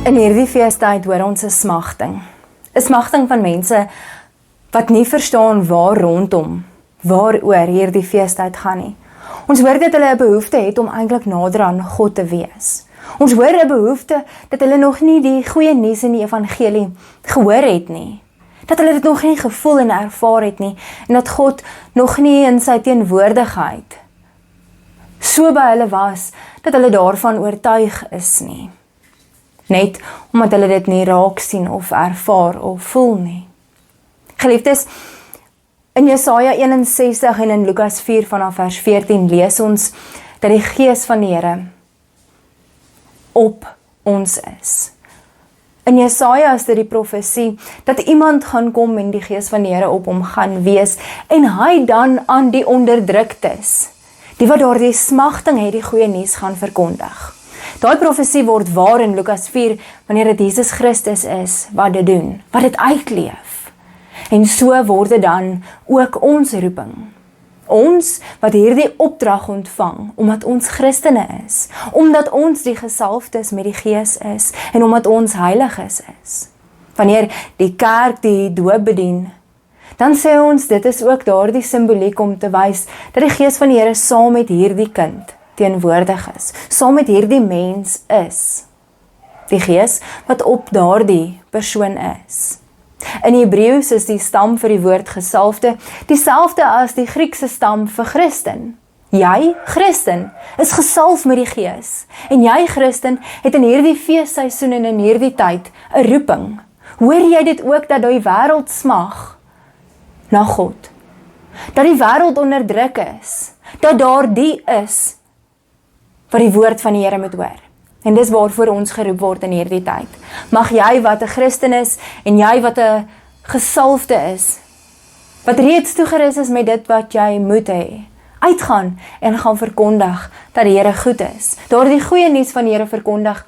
In hierdie feestyd hoor ons 'n smagting. 'n Smagting van mense wat nie verstaan waaroor hierdie feestyd gaan nie. Ons hoor dat hulle 'n behoefte het om eintlik nader aan God te wees. Ons hoor 'n behoefte dat hulle nog nie die goeie nuus in die evangelie gehoor het nie. Dat hulle dit nog nie gevoel en ervaar het nie, en dat God nog nie in sy teenwoordigheid so by hulle was, dat hulle daarvan oortuig is nie. Net omdat hulle dit nie raak sien of ervaar of voel nie. Geliefdes, in Jesaja 61 en in Lukas 4 vanaf vers 14 lees ons dat die Gees van die Here op ons is. In Jesaja is dit die profesie dat iemand gaan kom en die Gees van die Here op hom gaan wees en hy dan aan die onderdruktes, die wat daardie smagting het, die goeie nuus gaan verkondig. Daai profesie word waar in Lukas 4 wanneer dit Jesus Christus is wat dit doen, wat dit uitleef. En so word dit dan ook ons roeping. Ons wat hierdie opdrag ontvang, omdat ons Christene is, omdat ons die gesalfdes met die Gees is, en omdat ons heiliges is. Wanneer die kerk die doop bedien, dan sê ons, dit is ook daardie simboliek om te wys, dat die Gees van die Here saam met hierdie kind teenwoordig is, saam met hierdie mens is. Die Gees wat op daardie persoon is. In Hebreëus is die stam vir die woord gesalfde dieselfde as die Griekse stam vir Christen. Jy, Christen, is gesalf met die Gees. En jy, Christen, het in hierdie feesseisoen en in hierdie tyd 'n roeping. Hoor jy dit ook dat die wêreld smag na God? Dat die wêreld onderdruk is. Dat daar die is wat die woord van die Here moet hoor. En dis waarvoor ons geroep word in hierdie tyd. Mag jy wat 'n Christen is en jy wat 'n gesalfde is, wat reeds toegerus is met dit wat jy moet hê, uitgaan en gaan verkondig dat die Here goed is. Daardie goeie nuus van die Here verkondig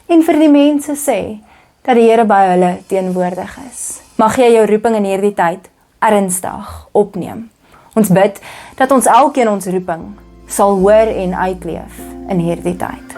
en vir die mense sê dat die Here by hulle teenwoordig is. Mag jy jou roeping in hierdie tyd ernstig opneem. Ons bid dat ons elkeen ons roeping sal hoor en uitleef in hierdie tyd.